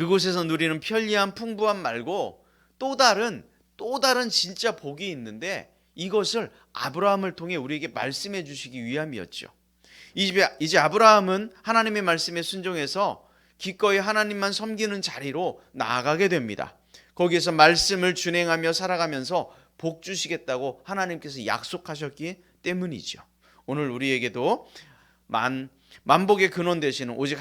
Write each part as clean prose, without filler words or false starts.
그곳에서 누리는 편리한 풍부함 말고 또 다른 진짜 복이 있는데 이것을 아브라함을 통해 우리에게 말씀해 주시기 위함이었죠. 이제 아브라함은 하나님의 말씀에 순종해서 기꺼이 하나님만 섬기는 자리로 나아가게 됩니다. 거기에서 말씀을 준행하며 살아가면서 복 주시겠다고 하나님께서 약속하셨기 때문이죠. 오늘 우리에게도 만복의 근원 되시는 오직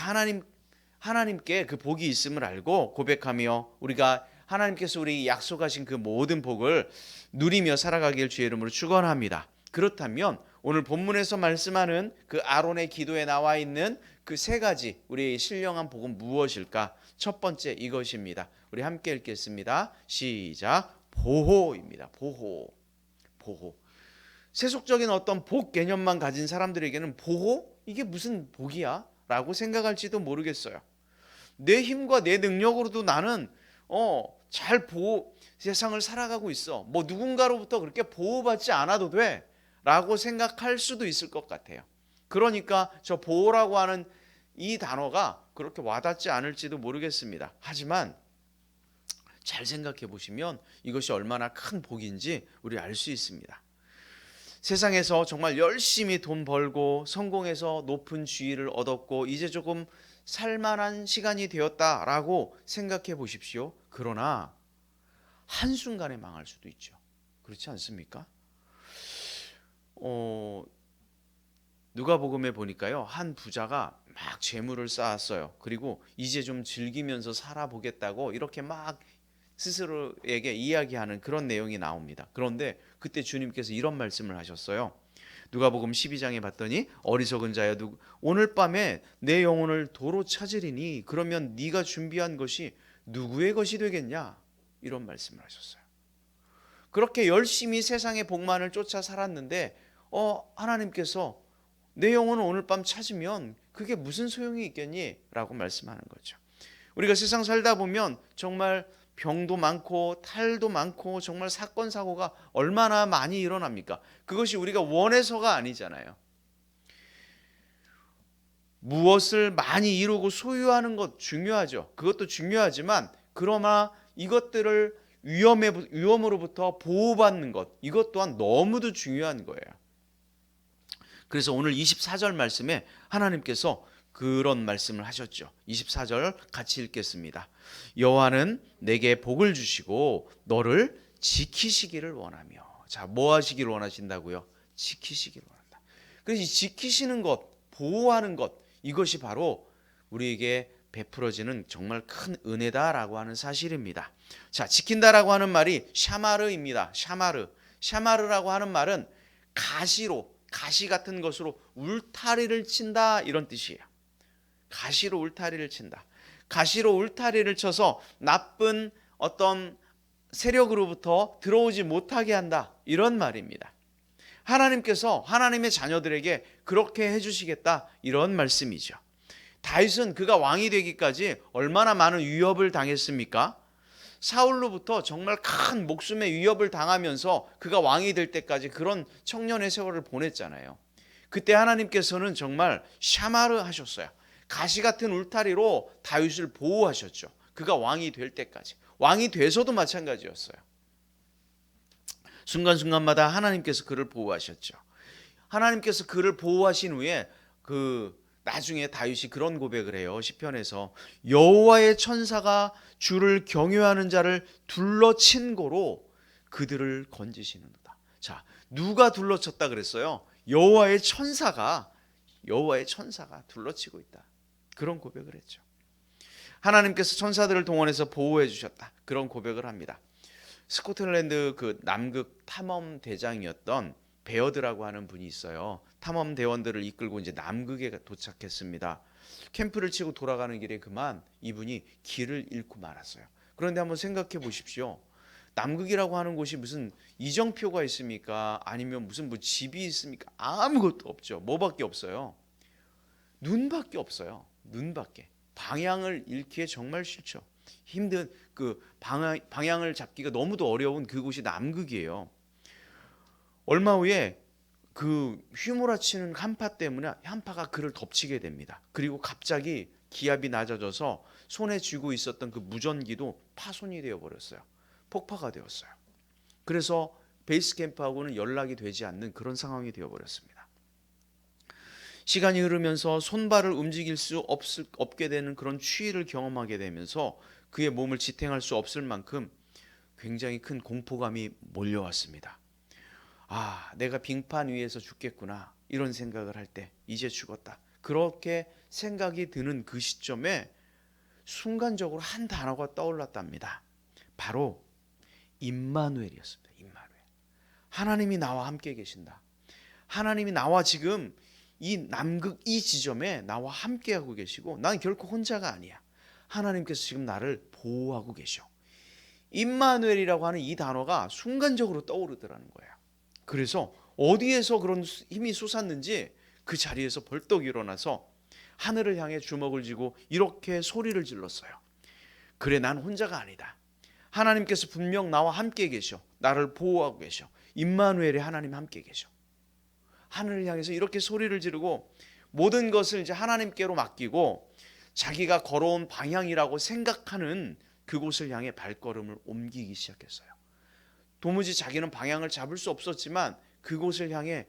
하나님께 그 복이 있음을 알고 고백하며 우리가 하나님께서 우리에게 약속하신 그 모든 복을 누리며 살아가길 주의 이름으로 축원합니다. 그렇다면 오늘 본문에서 말씀하는 그 아론의 기도에 나와 있는 그 세 가지 우리의 신령한 복은 무엇일까? 첫 번째 이것입니다. 우리 함께 읽겠습니다. 시작. 보호입니다. 보호. 세속적인 어떤 복 개념만 가진 사람들에게는 보호? 이게 무슨 복이야? 라고 생각할지도 모르겠어요. 내 힘과 내 능력으로도 나는 잘 세상을 살아가고 있어. 뭐 누군가로부터 그렇게 보호받지 않아도 돼 라고 생각할 수도 있을 것 같아요. 그러니까 저 보호라고 하는 이 단어가 그렇게 와닿지 않을지도 모르겠습니다. 하지만 잘 생각해 보시면 이것이 얼마나 큰 복인지 우리 알 수 있습니다. 세상에서 정말 열심히 돈 벌고 성공해서 높은 지위를 얻었고 이제 조금 살만한 시간이 되었다라고 생각해 보십시오. 그러나 한순간에 망할 수도 있죠. 그렇지 않습니까? 누가복음에 보니까요, 한 부자가 막 재물을 쌓았어요. 그리고 이제 좀 즐기면서 살아보겠다고 이렇게 막 스스로에게 이야기하는 그런 내용이 나옵니다. 그런데 그때 주님께서 이런 말씀을 하셨어요. 누가복음 12장에 봤더니 어리석은 자여 오늘 밤에 내 영혼을 도로 찾으리니 그러면 네가 준비한 것이 누구의 것이 되겠냐? 이런 말씀을 하셨어요. 그렇게 열심히 세상의 복만을 쫓아 살았는데 하나님께서 내 영혼을 오늘 밤 찾으면 그게 무슨 소용이 있겠니? 라고 말씀하는 거죠. 우리가 세상 살다 보면 정말 병도 많고 탈도 많고 정말 사건 사고가 얼마나 많이 일어납니까? 그것이 우리가 원해서가 아니잖아요. 무엇을 많이 이루고 소유하는 것 중요하죠. 그것도 중요하지만 그러나 이것들을 위험으로부터 보호받는 것, 이것 또한 너무도 중요한 거예요. 그래서 오늘 24절 말씀에 하나님께서 그런 말씀을 하셨죠. 24절 같이 읽겠습니다. 여호와는 내게 복을 주시고 너를 지키시기를 원하며. 자, 뭐 하시기를 원하신다고요? 지키시기를 원한다. 그래서 이 지키시는 것, 보호하는 것, 이것이 바로 우리에게 베풀어지는 정말 큰 은혜다라고 하는 사실입니다. 자, 지킨다라고 하는 말이 샤마르입니다. 샤마르라고 하는 말은 가시 같은 것으로 울타리를 친다 이런 뜻이에요. 가시로 울타리를 친다. 가시로 울타리를 쳐서 나쁜 어떤 세력으로부터 들어오지 못하게 한다 이런 말입니다. 하나님께서 하나님의 자녀들에게 그렇게 해주시겠다 이런 말씀이죠. 다윗은 그가 왕이 되기까지 얼마나 많은 위협을 당했습니까? 사울로부터 정말 큰 목숨의 위협을 당하면서 그가 왕이 될 때까지 그런 청년의 세월을 보냈잖아요. 그때 하나님께서는 정말 샤마르 하셨어요. 가시 같은 울타리로 다윗을 보호하셨죠. 그가 왕이 될 때까지. 왕이 돼서도 마찬가지였어요. 순간순간마다 하나님께서 그를 보호하셨죠. 하나님께서 그를 보호하신 후에 나중에 다윗이 그런 고백을 해요. 시편에서 여호와의 천사가 주를 경외하는 자를 둘러친 고로 그들을 건지시는도다. 자, 누가 둘러쳤다 그랬어요? 여호와의 천사가 둘러치고 있다. 그런 고백을 했죠. 하나님께서 천사들을 동원해서 보호해 주셨다. 그런 고백을 합니다. 스코틀랜드 그 남극 탐험 대장이었던 베어드라고 하는 분이 있어요. 탐험 대원들을 이끌고 이제 남극에 도착했습니다. 캠프를 치고 돌아가는 길에 그만 이분이 길을 잃고 말았어요. 그런데 한번 생각해 보십시오. 남극이라고 하는 곳이 무슨 이정표가 있습니까? 아니면 무슨 집이 있습니까? 아무것도 없죠. 뭐밖에 없어요? 눈밖에 없어요. 눈밖에. 방향을 잃기에 정말 싫죠. 힘든 방향을 잡기가 너무도 어려운 그곳이 남극이에요. 얼마 후에 휘몰아치는 한파 때문에 한파가 그를 덮치게 됩니다. 그리고 갑자기 기압이 낮아져서 손에 쥐고 있었던 그 무전기도 파손이 되어 버렸어요. 폭파가 되었어요. 그래서 베이스 캠프하고는 연락이 되지 않는 그런 상황이 되어 버렸습니다. 시간이 흐르면서 손발을 움직일 수 없게 되는 그런 추위를 경험하게 되면서 그의 몸을 지탱할 수 없을 만큼 굉장히 큰 공포감이 몰려왔습니다. 아, 내가 빙판 위에서 죽겠구나, 이런 생각을 할 때 이제 죽었다, 그렇게 생각이 드는 그 시점에 순간적으로 한 단어가 떠올랐답니다. 바로 임마누엘이었습니다. 임마누엘. 하나님이 나와 함께 계신다. 하나님이 나와 지금 이 남극 이 지점에 나와 함께하고 계시고 난 결코 혼자가 아니야. 하나님께서 지금 나를 보호하고 계셔. 임마누엘이라고 하는 이 단어가 순간적으로 떠오르더라는 거예요. 그래서 어디에서 그런 힘이 솟았는지 그 자리에서 벌떡 일어나서 하늘을 향해 주먹을 쥐고 이렇게 소리를 질렀어요. 그래, 난 혼자가 아니다. 하나님께서 분명 나와 함께 계셔. 나를 보호하고 계셔. 임마누엘의 하나님 함께 계셔. 하늘을 향해서 이렇게 소리를 지르고 모든 것을 이제 하나님께로 맡기고 자기가 걸어온 방향이라고 생각하는 그곳을 향해 발걸음을 옮기기 시작했어요. 도무지 자기는 방향을 잡을 수 없었지만 그곳을 향해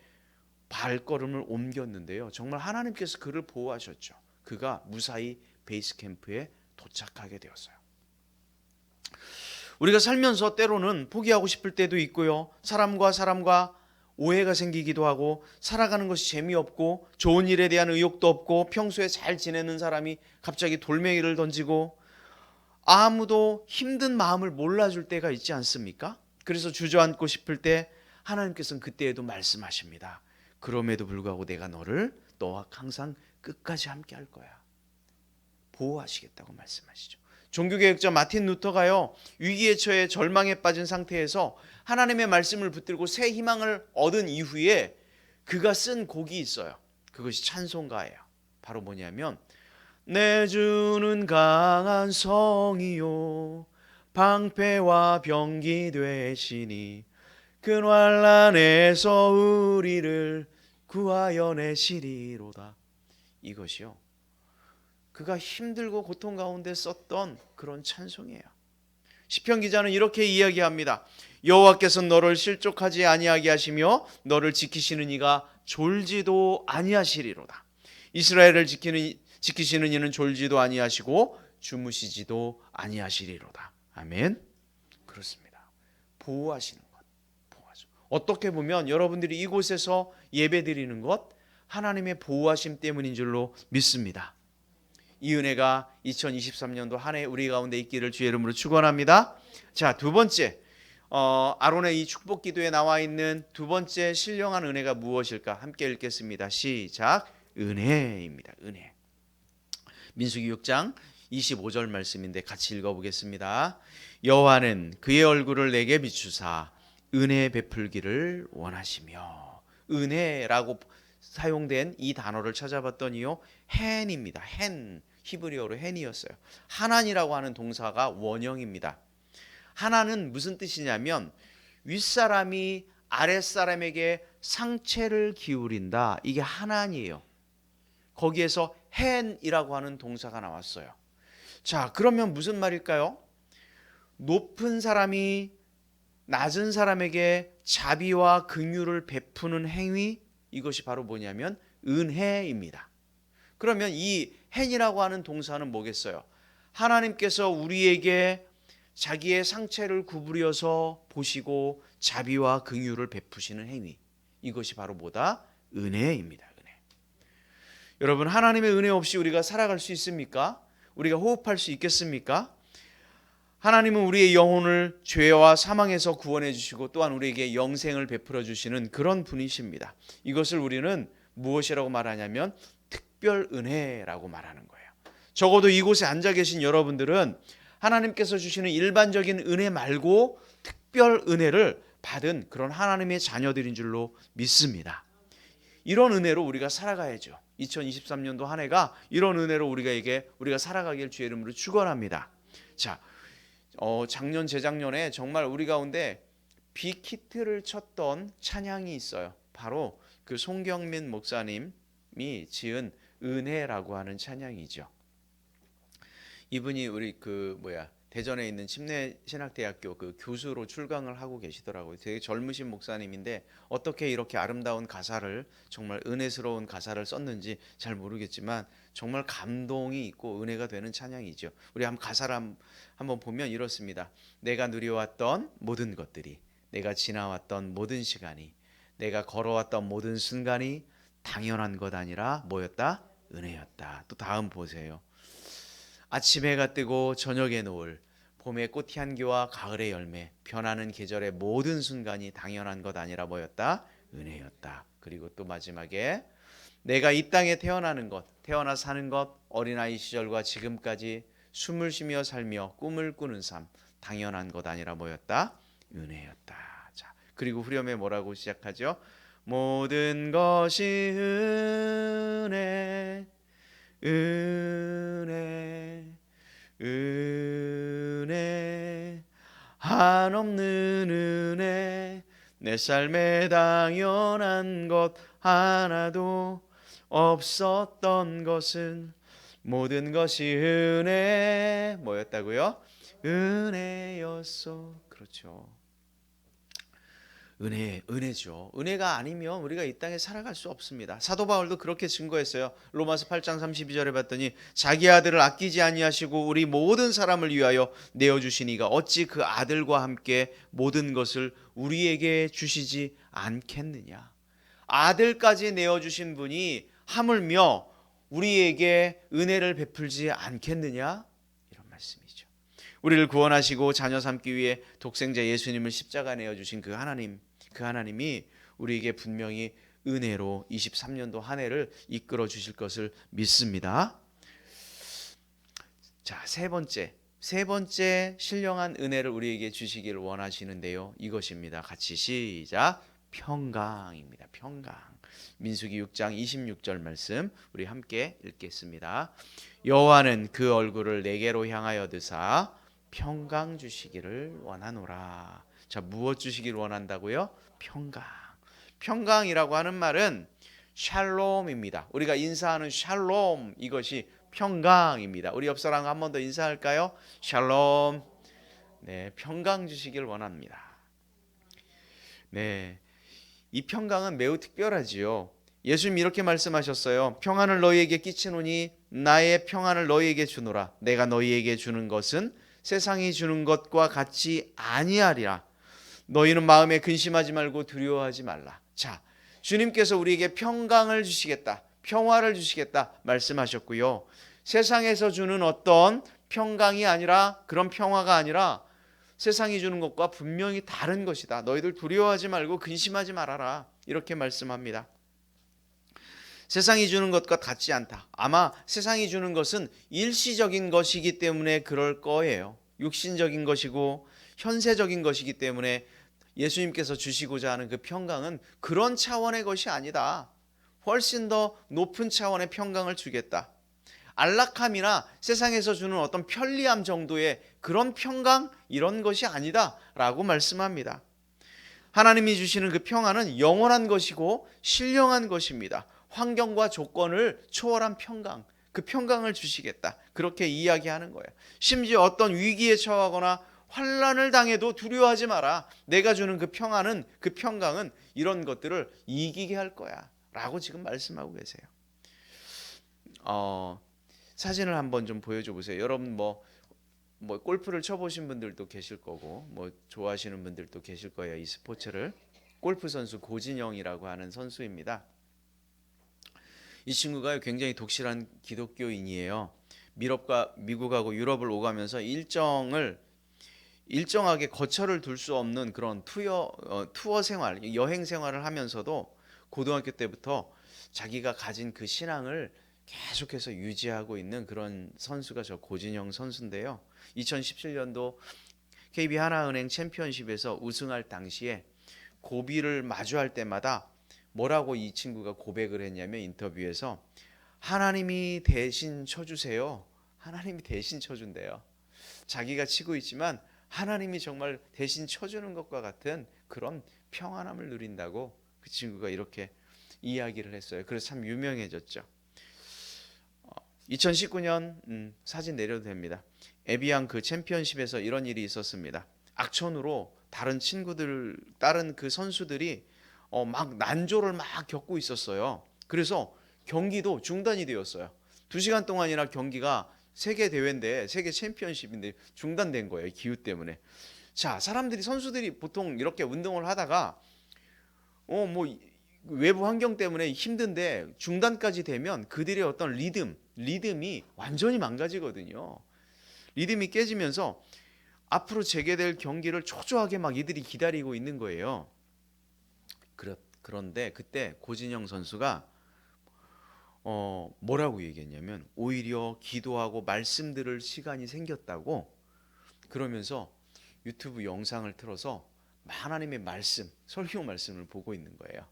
발걸음을 옮겼는데요. 정말 하나님께서 그를 보호하셨죠. 그가 무사히 베이스 캠프에 도착하게 되었어요. 우리가 살면서 때로는 포기하고 싶을 때도 있고요. 사람과 오해가 생기기도 하고 살아가는 것이 재미없고 좋은 일에 대한 의욕도 없고 평소에 잘 지내는 사람이 갑자기 돌멩이를 던지고 아무도 힘든 마음을 몰라줄 때가 있지 않습니까? 그래서 주저앉고 싶을 때 하나님께서는 그때에도 말씀하십니다. 그럼에도 불구하고 내가 너와 항상 끝까지 함께 할 거야. 보호하시겠다고 말씀하시죠. 종교개혁자 마틴 루터가요, 위기에 처해 절망에 빠진 상태에서 하나님의 말씀을 붙들고 새 희망을 얻은 이후에 그가 쓴 곡이 있어요. 그것이 찬송가예요. 바로 뭐냐면 내 주는 강한 성이요 방패와 병기 되시니 그 환난에서 우리를 구하여 내시리로다. 이것이요, 그가 힘들고 고통 가운데 썼던 그런 찬송이에요. 시편 기자는 이렇게 이야기합니다. 여호와께서 너를 실족하지 아니하게 하시며 너를 지키시는 이가 졸지도 아니하시리로다. 이스라엘을 지키시는 이는 졸지도 아니하시고 주무시지도 아니하시리로다. 아멘. 그렇습니다. 보호하시는 것. 보호하죠. 어떻게 보면 여러분들이 이곳에서 예배드리는 것 하나님의 보호하심 때문인 줄로 믿습니다. 이 은혜가 2023년도 한 해 우리 가운데 있기를 주의 이름으로 축원합니다. 자, 두 번째, 아론의 이 축복 기도에 나와 있는 두 번째 신령한 은혜가 무엇일까? 함께 읽겠습니다. 시작. 은혜입니다. 은혜. 민수기 6장 25절 말씀인데 같이 읽어보겠습니다. 여호와는 그의 얼굴을 내게 비추사 은혜 베풀기를 원하시며. 은혜라고 사용된 이 단어를 찾아봤더니요, 헨입니다. 헨, 히브리어로 헨이었어요. 하나니라고 하는 동사가 원형입니다. 하나는 무슨 뜻이냐면 윗사람이 아랫사람에게 상체를 기울인다. 이게 하나니예요. 거기에서 헨이라고 하는 동사가 나왔어요. 자, 그러면 무슨 말일까요? 높은 사람이 낮은 사람에게 자비와 긍휼을 베푸는 행위, 이것이 바로 뭐냐면 은혜입니다. 그러면 이 헨이라고 하는 동사는 뭐겠어요? 하나님께서 우리에게 자기의 상체를 구부려서 보시고 자비와 긍휼을 베푸시는 행위, 이것이 바로 뭐다? 은혜입니다. 은혜. 여러분, 하나님의 은혜 없이 우리가 살아갈 수 있습니까? 우리가 호흡할 수 있겠습니까? 하나님은 우리의 영혼을 죄와 사망에서 구원해 주시고 또한 우리에게 영생을 베풀어 주시는 그런 분이십니다. 이것을 우리는 무엇이라고 말하냐면 특별 은혜라고 말하는 거예요. 적어도 이곳에 앉아 계신 여러분들은 하나님께서 주시는 일반적인 은혜 말고 특별 은혜를 받은 그런 하나님의 자녀들인 줄로 믿습니다. 이런 은혜로 우리가 살아가야죠. 2023년도 한 해가 이런 은혜로 우리가 살아가길 주의 이름으로 축원합니다. 자, 작년 재작년에 정말 우리 가운데 빅히트를 쳤던 찬양이 있어요. 바로 그 송경민 목사님이 지은 은혜라고 하는 찬양이죠. 이분이 우리 대전에 있는 침례신학대학교 그 교수로 출강을 하고 계시더라고요. 되게 젊으신 목사님인데 어떻게 이렇게 아름다운 가사를, 정말 은혜스러운 가사를 썼는지 잘 모르겠지만 정말 감동이 있고 은혜가 되는 찬양이죠. 우리 한번 가사를 한번 보면 이렇습니다. 내가 누려왔던 모든 것들이, 내가 지나왔던 모든 시간이, 내가 걸어왔던 모든 순간이 당연한 것 아니라 뭐였다? 은혜였다. 또 다음 보세요. 아침 해가 뜨고 저녁의 노을, 봄의 꽃향기와 가을의 열매, 변하는 계절의 모든 순간이 당연한 것 아니라 뭐였다? 은혜였다. 그리고 또 마지막에 내가 이 땅에 태어나는 것, 태어나 사는 것, 어린아이 시절과 지금까지 숨을 쉬며 살며 꿈을 꾸는 삶, 당연한 것 아니라 뭐였다? 은혜였다. 자, 그리고 후렴에 뭐라고 시작하죠? 모든 것이 은혜, 은혜, 은혜, 한없는 은혜, 내 삶에 당연한 것 하나도 없었던 것은 모든 것이 은혜, 뭐였다고요? 은혜였어. 그렇죠. 은혜죠. 은혜가 아니면 우리가 이 땅에 살아갈 수 없습니다. 사도 바울도 그렇게 증거했어요. 로마서 8장 32절에 봤더니 자기 아들을 아끼지 아니하시고 우리 모든 사람을 위하여 내어주시니가 어찌 그 아들과 함께 모든 것을 우리에게 주시지 않겠느냐. 아들까지 내어주신 분이 하물며 우리에게 은혜를 베풀지 않겠느냐, 이런 말씀이죠. 우리를 구원하시고 자녀 삼기 위해 독생자 예수님을 십자가 내어주신 그 하나님이 우리에게 분명히 은혜로 23년도 한 해를 이끌어 주실 것을 믿습니다. 자, 세 번째 신령한 은혜를 우리에게 주시기를 원하시는데요. 이것입니다. 같이 시작. 평강입니다. 평강. 민수기 6장 26절 말씀 우리 함께 읽겠습니다. 여호와는 그 얼굴을 내게로 향하여 드사 평강 주시기를 원하노라. 자, 무엇 주시기를 원한다고요? 평강. 평강이라고 하는 말은 샬롬입니다. 우리가 인사하는 샬롬, 이것이 평강입니다. 우리 옆 사람 한 번 더 인사할까요? 샬롬. 네, 평강 주시길 원합니다. 네, 이 평강은 매우 특별하지요. 예수님 이렇게 말씀하셨어요. 평안을 너희에게 끼치노니 나의 평안을 너희에게 주노라. 내가 너희에게 주는 것은 세상이 주는 것과 같이 아니하리라. 너희는 마음에 근심하지 말고 두려워하지 말라. 자, 주님께서 우리에게 평강을 주시겠다, 평화를 주시겠다 말씀하셨고요. 세상에서 주는 어떤 평강이 아니라, 그런 평화가 아니라 세상이 주는 것과 분명히 다른 것이다. 너희들 두려워하지 말고 근심하지 말아라. 이렇게 말씀합니다. 세상이 주는 것과 같지 않다. 아마 세상이 주는 것은 일시적인 것이기 때문에 그럴 거예요. 육신적인 것이고 현세적인 것이기 때문에 예수님께서 주시고자 하는 그 평강은 그런 차원의 것이 아니다. 훨씬 더 높은 차원의 평강을 주겠다. 안락함이나 세상에서 주는 어떤 편리함 정도의 그런 평강, 이런 것이 아니다 라고 말씀합니다. 하나님이 주시는 그 평안은 영원한 것이고 신령한 것입니다. 환경과 조건을 초월한 평강, 그 평강을 주시겠다, 그렇게 이야기하는 거예요. 심지어 어떤 위기에 처하거나 환난을 당해도 두려워하지 마라. 내가 주는 그 평안은, 그 평강은 이런 것들을 이기게 할 거야 라고 지금 말씀하고 계세요. 사진을 한번 좀 보여줘 보세요. 여러분 뭐 골프를 쳐보신 분들도 계실 거고 뭐 좋아하시는 분들도 계실 거예요. 이 스포츠를. 골프 선수 고진영이라고 하는 선수입니다. 이 친구가 굉장히 독실한 기독교인이에요. 미국하고 유럽을 오가면서 일정하게 거처를 둘 수 없는 그런 투어 생활, 여행 생활을 하면서도 고등학교 때부터 자기가 가진 그 신앙을 계속해서 유지하고 있는 그런 선수가 저 고진영 선수인데요. 2017년도 KB 하나은행 챔피언십에서 우승할 당시에 고비를 마주할 때마다 뭐라고 이 친구가 고백을 했냐면, 인터뷰에서 하나님이 대신 쳐주세요. 하나님이 대신 쳐준대요. 자기가 치고 있지만 하나님이 정말 대신 쳐주는 것과 같은 그런 평안함을 누린다고 그 친구가 이렇게 이야기를 했어요. 그래서 참 유명해졌죠. 2019년 사진 내려도 됩니다. 에비앙 그 챔피언십에서 이런 일이 있었습니다. 악천후로 다른 그 선수들이 막 난조를 막 겪고 있었어요. 그래서 경기도 중단이 되었어요. 2시간 동안이나 경기가 세계 대회인데, 세계 챔피언십인데 중단된 거예요. 기후 때문에. 자, 선수들이 보통 이렇게 운동을 하다가 뭐 외부 환경 때문에 힘든데 중단까지 되면 그들의 어떤 리듬이 완전히 망가지거든요. 리듬이 깨지면서 앞으로 재개될 경기를 초조하게 막 이들이 기다리고 있는 거예요. 그런데 그때 고진영 선수가 뭐라고 얘기했냐면, 오히려 기도하고 말씀 들을 시간이 생겼다고, 그러면서 유튜브 영상을 틀어서 하나님의 말씀, 설교 말씀을 보고 있는 거예요.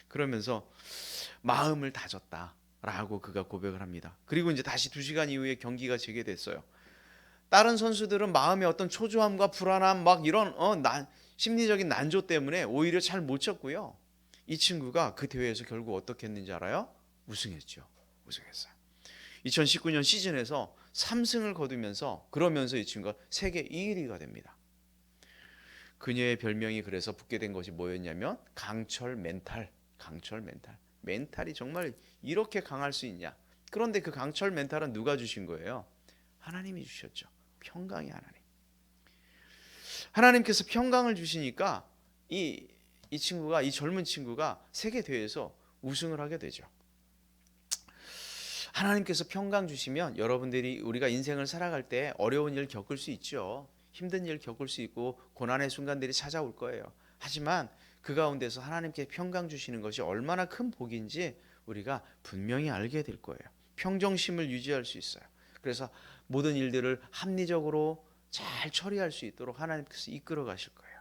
그러면서 마음을 다졌다라고 그가 고백을 합니다. 그리고 이제 다시 2시간 이후에 경기가 재개됐어요. 다른 선수들은 마음의 어떤 초조함과 불안함, 막 이런 심리적인 난조 때문에 오히려 잘 못 쳤고요. 이 친구가 그 대회에서 결국 어떻게 했는지 알아요? 우승했죠. 우승했어요. 2019년 시즌에서 3승을 거두면서, 그러면서 이 친구가 세계 1위가 됩니다. 그녀의 별명이 그래서 붙게 된 것이 뭐였냐면 강철 멘탈. 멘탈이 정말 이렇게 강할 수 있냐. 그런데 그 강철 멘탈은 누가 주신 거예요? 하나님이 주셨죠. 평강의 하나님. 하나님께서 평강을 주시니까 이 젊은 친구가 세계 대회에서 우승을 하게 되죠. 하나님께서 평강 주시면 여러분들이, 우리가 인생을 살아갈 때 어려운 일 겪을 수 있죠. 힘든 일 겪을 수 있고 고난의 순간들이 찾아올 거예요. 하지만 그 가운데서 하나님께 평강 주시는 것이 얼마나 큰 복인지 우리가 분명히 알게 될 거예요. 평정심을 유지할 수 있어요. 그래서 모든 일들을 합리적으로 잘 처리할 수 있도록 하나님께서 이끌어 가실 거예요.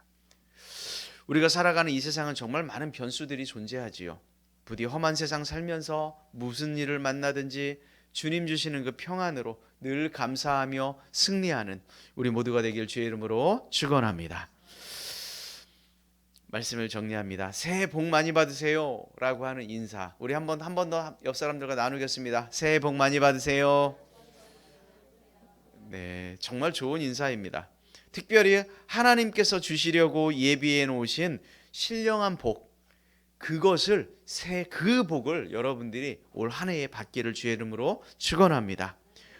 우리가 살아가는 이 세상은 정말 많은 변수들이 존재하지요. 부디 험한 세상 살면서 무슨 일을 만나든지 주님 주시는 그 평안으로 늘 감사하며 승리하는 우리 모두가 되길 주의 이름으로 축원합니다. 말씀을 정리합니다. 새해 복 많이 받으세요 라고 하는 인사, 우리 한 번 더 옆 사람들과 나누겠습니다. 새해 복 많이 받으세요. 네, 정말 좋은 인사입니다. 특별히 하나님께서 주시려고 예비해 놓으신 신령한 복, 그 복을 여러분들이 올 한 해에 받기를 주의 이름으로 축원합니다.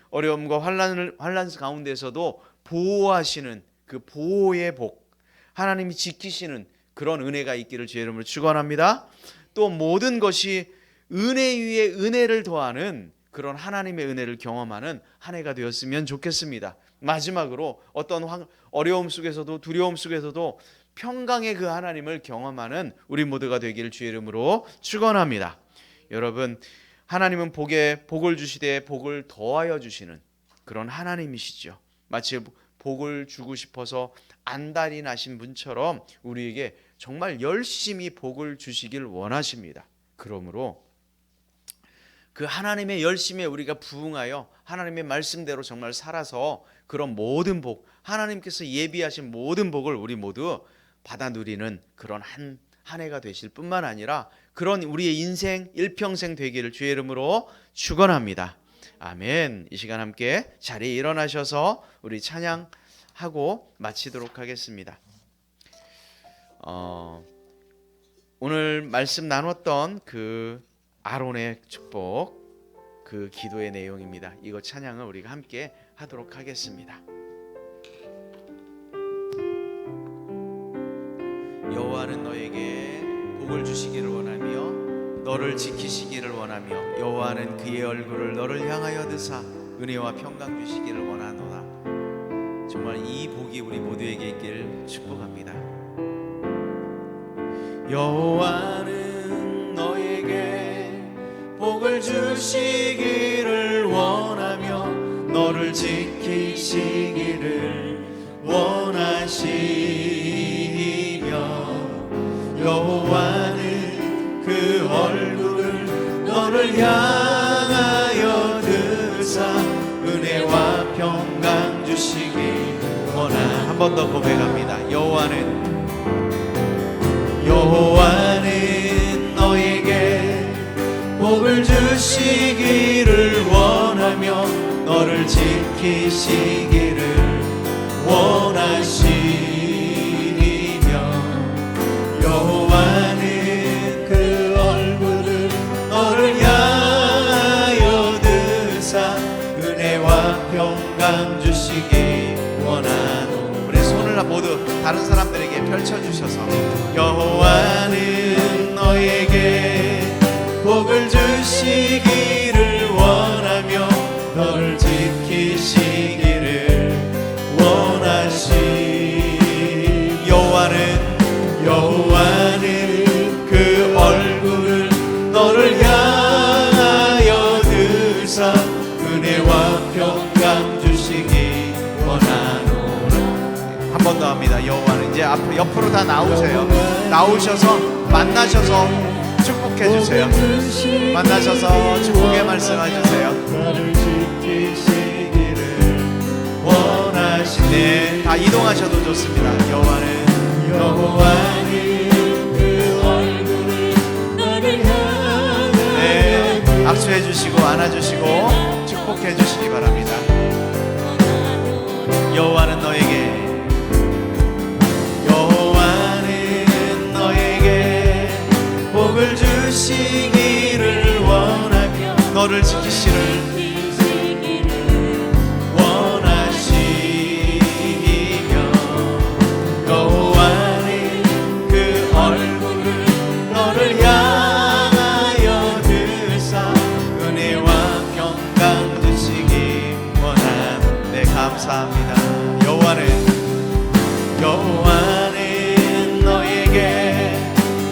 어려움과 환난 가운데서도 보호하시는 그 보호의 복, 하나님이 지키시는 그런 은혜가 있기를 주의 이름으로 축원합니다. 또 모든 것이 은혜 위에 은혜를 더하는 그런 하나님의 은혜를 경험하는 한 해가 되었으면 좋겠습니다. 마지막으로 어떤 어려움 속에서도 두려움 속에서도 평강의 그 하나님을 경험하는 우리 모두가 되기를 주의 이름으로 축원합니다. 여러분, 하나님은 복을 주시되 복을 더하여 주시는 그런 하나님이시죠. 마치 복을 주고 싶어서 안달이 나신 분처럼 우리에게 정말 열심히 복을 주시길 원하십니다. 그러므로 그 하나님의 열심에 우리가 부응하여 하나님의 말씀대로 정말 살아서 그런 모든 복, 하나님께서 예비하신 모든 복을 우리 모두 받아 누리는 그런 한 해가 되실 뿐만 아니라 그런 우리의 인생 일평생 되기를 주의 이름으로 축원합니다. 아멘. 이 시간 함께 자리에 일어나셔서 우리 찬양하고 마치도록 하겠습니다. 오늘 말씀 나눴던 그 아론의 축복, 그 기도의 내용입니다. 이거 찬양을 우리가 함께 하도록 하겠습니다. 여호와는 너에게 복을 주시기를 원하며 너를 지키시기를 원하며 여호와는 그의 얼굴을 너를 향하여 드사 은혜와 평강 주시기를 원하노라. 정말 이 복이 우리 모두에게 있기를 축복합니다. 여호와는 너에게 복을 주시기를 원하며 너를 지키시기를 원하시며 여호와는 그 얼굴을 너를 향하여 드사 은혜와 평강 주시기 원하. 한 번 더 고백합니다. 여호와는 너에게 복을 주시기를 원하며 원하며 너를 지키시기를 원하시며 여호와는 그 얼굴을 너를 향하여 드사 은혜와 평강 주시기 원하노. 우리 손을 모두 다른 사람들에게 펼쳐주셔서 여호와는 너에게 복을 주시기를 원하며 너를 지키시기를 원하시. 여호와는 그 얼굴을 너를 향하여 드사 은혜와 평강 주시기 원하노라. 한 번 더 합니다. 여호와는 이제 앞으로 옆으로 다 나오세요. 나오셔서 만나셔서 축복해 주세요. 만나셔서 축복의 말씀해 주세요. 나를 지키시기를 원하시네. 네, 다 이동하셔도 좋습니다. 여호와는 그 얼굴을 나를 향하여 네, 악수해 주시고 안아주시고 축복해 주시기 바랍니다. 여호와는 너에게 복을 주시기를 원하며 너를 지키시를 원하시며 여호와는 그 얼굴을 너를 향하여 드사 은혜와 평강 주시기 원하노. 네, 감사합니다. 여호와는 너에게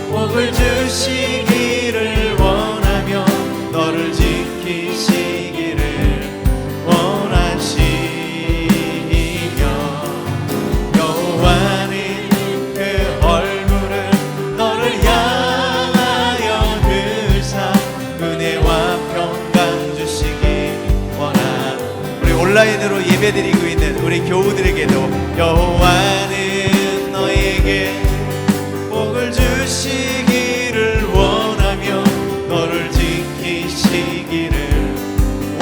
복을 주시기를 원하며 너를 지키시기를 원하시며 여호와는 그 얼굴을 너를 향하여 드사 은혜와 평강 주시기 원하노. 우리 온라인으로 예배드리고 있는 우리 교우들에게도 여호와는 너에게 복을 주시기를 원하며 너를 지키시기를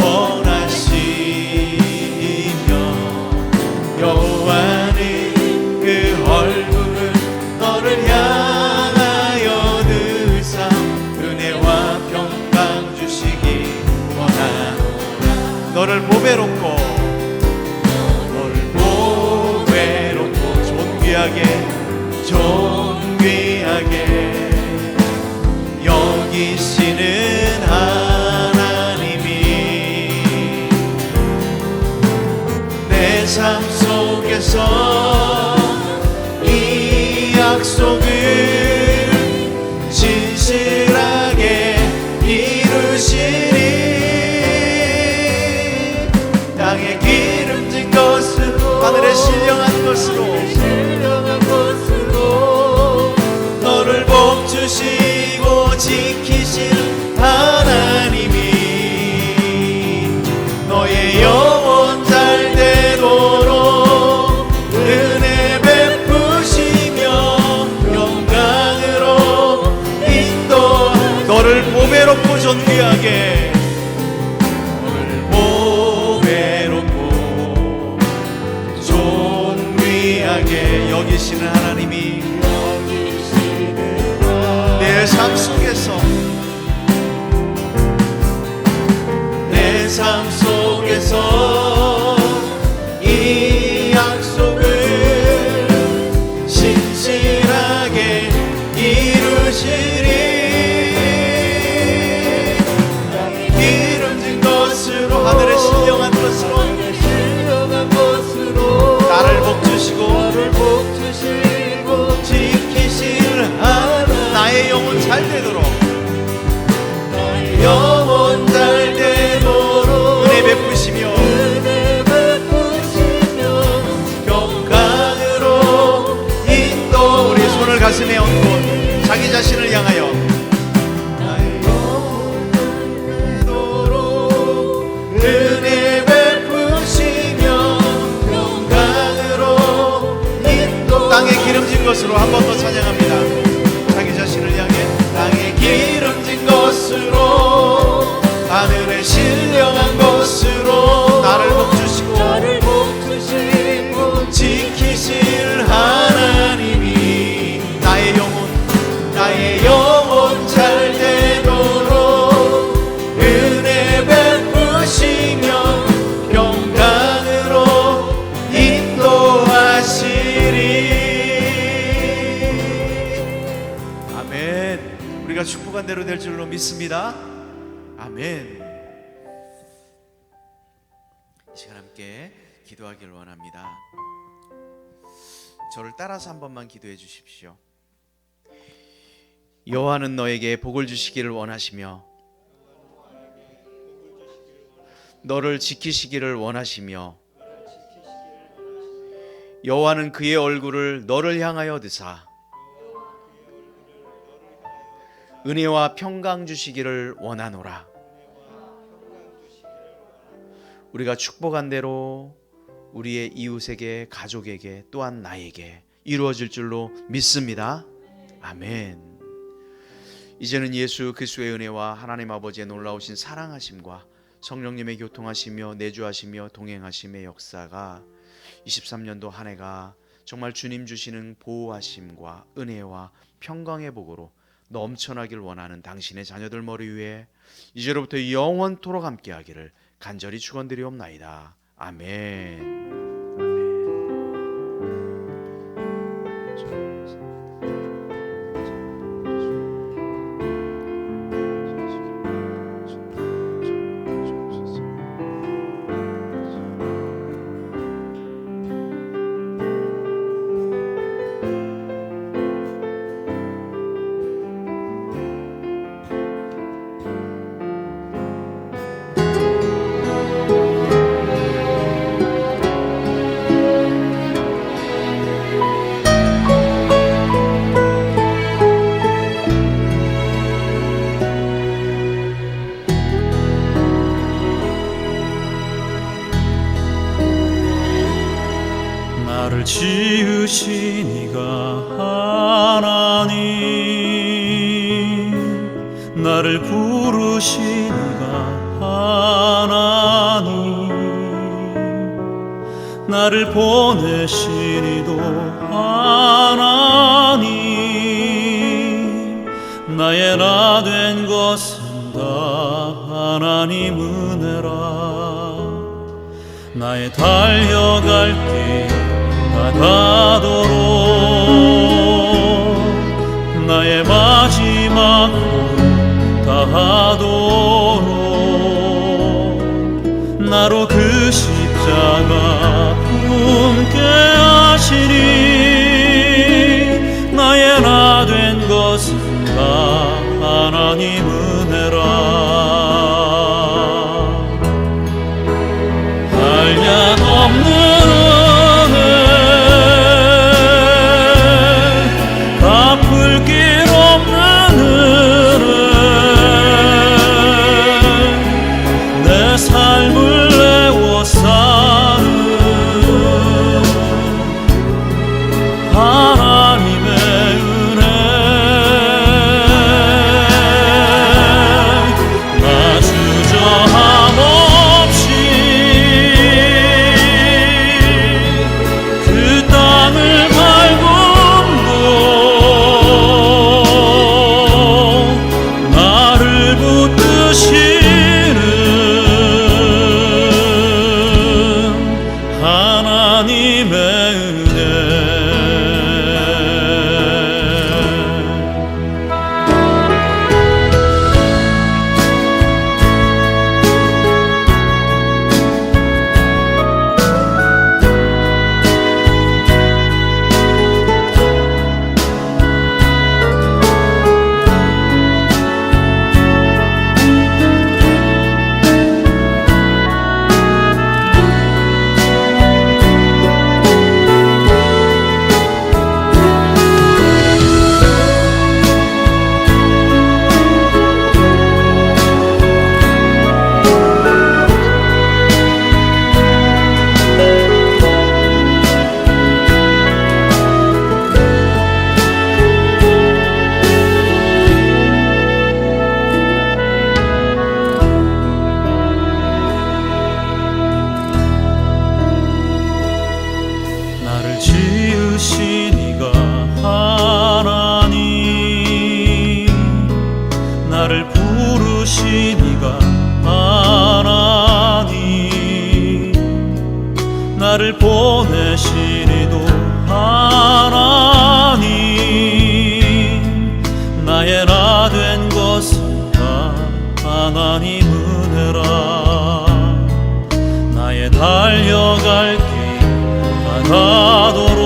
원하시며 여호와는 그 얼굴을 너를 향하여 드사 은혜와 평강 주시기 원하노라. 너를 보배롭고 존귀하게 여기시는 하나님이 내 삶 속에서 이 약속을 진실하게 이루시니 땅에 기름진 것으로 하늘에 신령한 것으로 너를 복주시고 지키시는 하나님이 너의 영혼 잘 되도록 은혜 베푸시며 영광으로 인도하 너를 보배롭고 존귀하게 너를 보배롭고 존귀하게 여기시는 하나님이 내 삶 속에서 이 약속을 신실하게 이루시리. 기름진 것으로 하늘의 신령한 것으로 나를 복주시고 믿습니다. 아멘. 이 시간 함께 기도하기를 원합니다. 저를 따라서 한 번만 기도해 주십시오. 여호와는 너에게 복을 주시기를 원하시며 너를 지키시기를 원하시며 여호와는 그의 얼굴을 너를 향하여 드사 은혜와 평강 주시기를 원하노라. 우리가 축복한 대로 우리의 이웃에게, 가족에게, 또한 나에게 이루어질 줄로 믿습니다. 아멘. 이제는 예수 그리스도의 은혜와 하나님 아버지의 놀라우신 사랑하심과 성령님의 교통하시며 내주하시며 동행하심의 역사가 23년도 한 해가 정말 주님 주시는 보호하심과 은혜와 평강의 복으로 넘쳐나길 원하는 당신의 자녀들 머리 위에 이제로부터 영원토록 함께하기를 간절히 축원드리옵나이다. 아멘. 나를 지으신 이가 하나님, 나를 부르신 이가 하나님, 나를 보내신 이도 하나님, 나의 나 된 것은 다 하나님 은혜라. 나의 달려갈 길 다가도록 나의 마지막 호흡 다하도록 나로 그 십자가 품게 하시니 나의 나 된 것은 다 하나님 은혜라. 한량없는 나를 보내시니도 하나님, 나의 나 된 것은 다 달려갈 길 다 가도록